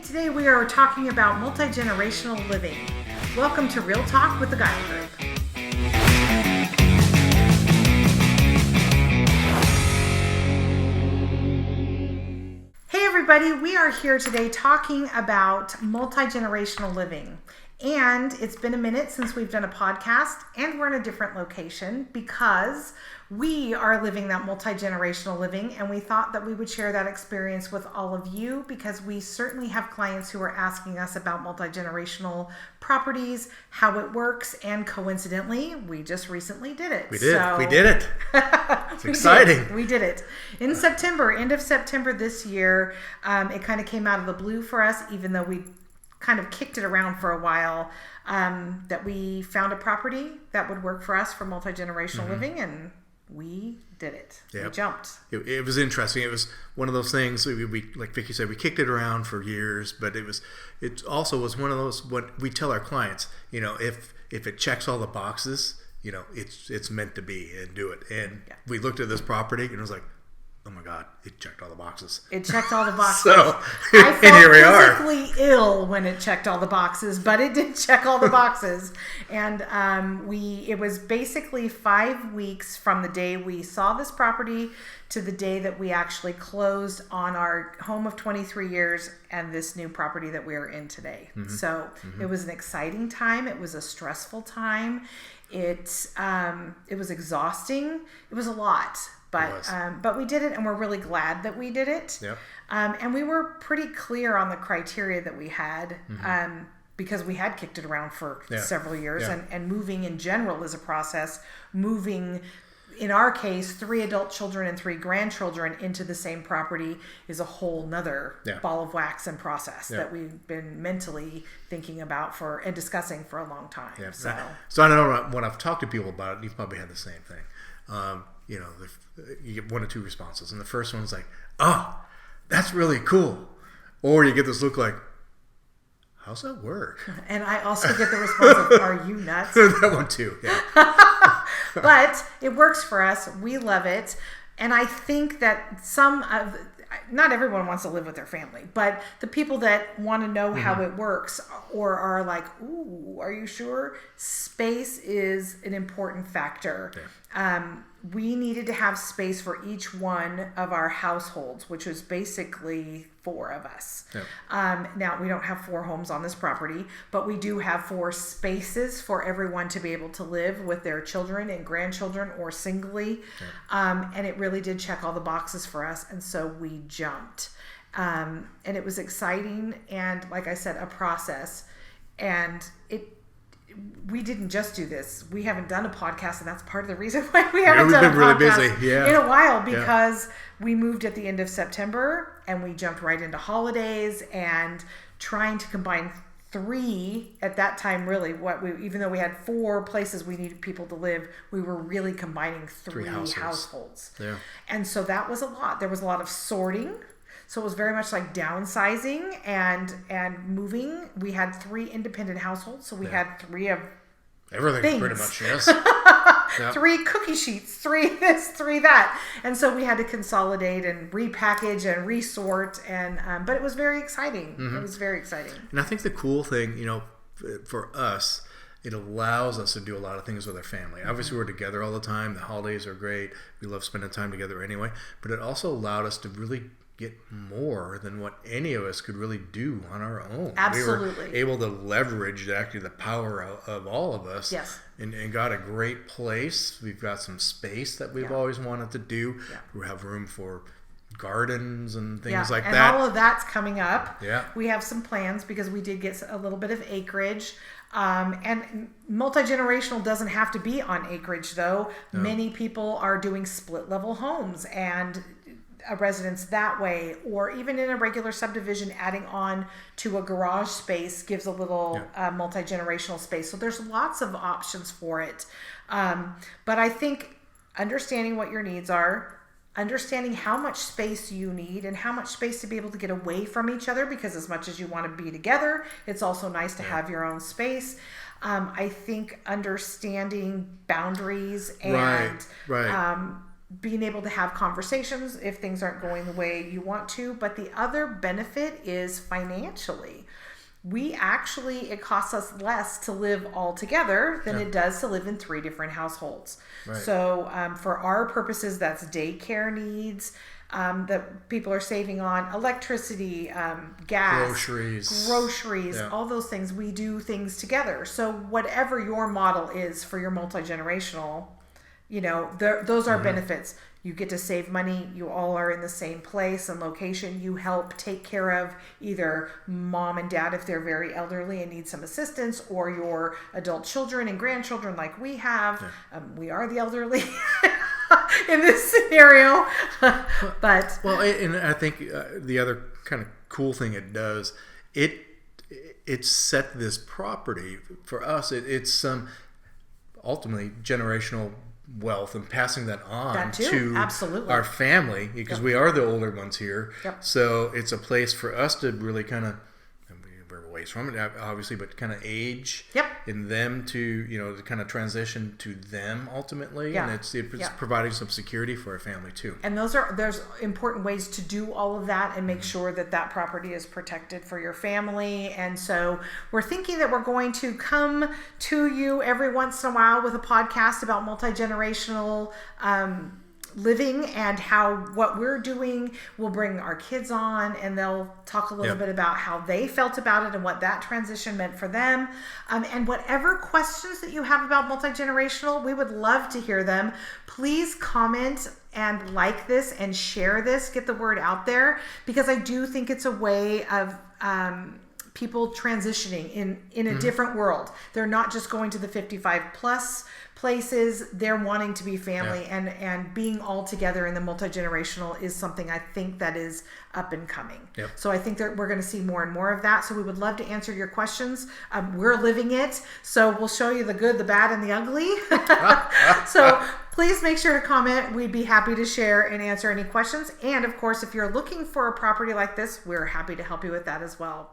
Today we are talking about multi-generational living. Welcome to Real Talk with the Gile Group. Hey everybody, we are here today talking about multi-generational living. And it's been a minute since we've done a podcast, and we're in a different location because we are living that multi-generational living, and we thought that we would share that experience with all of you because we certainly have clients who are asking us about multi-generational properties, how it works, and coincidentally, we just recently did it. We did it. It's exciting. We did it. In September, end of September this year, it kind of came out of the blue for us, even though we kind of kicked it around for a while, that we found a property that would work for us for multi-generational living, and we did it. Yep. We jumped. It was interesting. It was one of those things, we like Vicki said, we kicked it around for years, but it also was one of those, what we tell our clients, if it checks all the boxes, it's meant to be, and do it. And we looked at this property and it was like, oh my God, it checked all the boxes. It checked all the boxes. So, I felt and here we are. physically ill when it checked all the boxes, but it did check all the boxes. And it was basically 5 weeks from the day we saw this property to the day that we actually closed on our home of 23 years and this new property that we are in today. So it was an exciting time. It was a stressful time. It was exhausting. It was a lot. But we did it, and we're really glad that we did it. Yep. And we were pretty clear on the criteria that we had because we had kicked it around for several years. Yeah. And moving in general is a process. Moving, in our case, 3 adult children and 3 grandchildren into the same property is a whole nother ball of wax and process that we've been mentally thinking about and discussing for a long time. Yeah. So I know when I've talked to people about it, you've probably had the same thing. You get 1 or 2 responses, and the first one's like, "Oh, that's really cool," or you get this look like, "How's that work?" And I also get the response of, "Are you nuts?" That one too, yeah. But it works for us. We love it, and I think that not everyone wants to live with their family, but the people that want to know how it works or are like, "Ooh, are you sure?" Space is an important factor. Yeah. We needed to have space for each one of our households, which was basically 4 of us. Yep. Now, we don't have 4 homes on this property, but we do have 4 spaces for everyone to be able to live with their children and grandchildren or singly. Yep. And it really did check all the boxes for us, and so we jumped. And it was exciting and, like I said, a process. And we didn't just do this. We haven't done a podcast, and that's part of the reason why we haven't done a podcast really busy. in a while, because we moved at the end of September and we jumped right into holidays and trying to combine 3 at that time. Really, even though we had 4 places we needed people to live, we were really combining 3 households. Yeah. And so that was a lot. There was a lot of sorting. So it was very much like downsizing and moving. We had 3 independent households, so we had 3 of everything things. Pretty much, yes. 3 cookie sheets, 3 this, 3 that, and so we had to consolidate and repackage and resort. And but it was very exciting. It was very exciting. And I think the cool thing, for us, it allows us to do a lot of things with our family. Obviously, we're together all the time. The holidays are great. We love spending time together anyway. But it also allowed us to really get more than what any of us could really do on our own. Absolutely. We were able to leverage actually the power of all of us. Yes. And got a great place. We've got some space that we've always wanted to do. Yeah. We have room for gardens and things like that. And all of that's coming up. Yeah. We have some plans because we did get a little bit of acreage. And multi-generational doesn't have to be on acreage, though. No. Many people are doing split-level homes and a residence that way, or even in a regular subdivision, adding on to a garage space gives a little multi-generational space. So there's lots of options for it. But I think understanding what your needs are, understanding how much space you need and how much space to be able to get away from each other, because as much as you want to be together, it's also nice to have your own space. I think understanding boundaries and being able to have conversations if things aren't going the way you want to. But the other benefit is financially. It costs us less to live all together than it does to live in 3 different households. Right. So for our purposes, that's daycare needs that people are saving on, electricity, gas, groceries, all those things. We do things together. So whatever your model is for your multi-generational, those are benefits. You get to save money. You all are in the same place and location. You help take care of either mom and dad if they're very elderly and need some assistance, or your adult children and grandchildren like we have. Yeah. We are the elderly in this scenario. But and I think the other kind of cool thing it does, it set this property for us. It's some ultimately generational wealth and passing that on to our family, because we are the older ones here. So it's a place for us to really kind of, we're ways from it obviously, but kind of age in them to kind of transition to them ultimately. And it's providing some security for our family too. And there's important ways to do all of that and make sure that property is protected for your family. And so we're thinking that we're going to come to you every once in a while with a podcast about multi-generational living and what we're doing. We'll bring our kids on and they'll talk a little bit about how they felt about it and what that transition meant for them. And whatever questions that you have about multi-generational, we would love to hear them. Please comment and like this and share this, get the word out there, because I do think it's a way of people transitioning in a different world. They're not just going to the 55 plus places. They're wanting to be family, and being all together in the multi-generational is something I think that is up and coming. So I think that we're going to see more and more of that. So we would love to answer your questions. We're living it, so we'll show you the good, the bad, and the ugly. So please make sure to comment. We'd be happy to share and answer any questions. And of course, if you're looking for a property like this, we're happy to help you with that as well.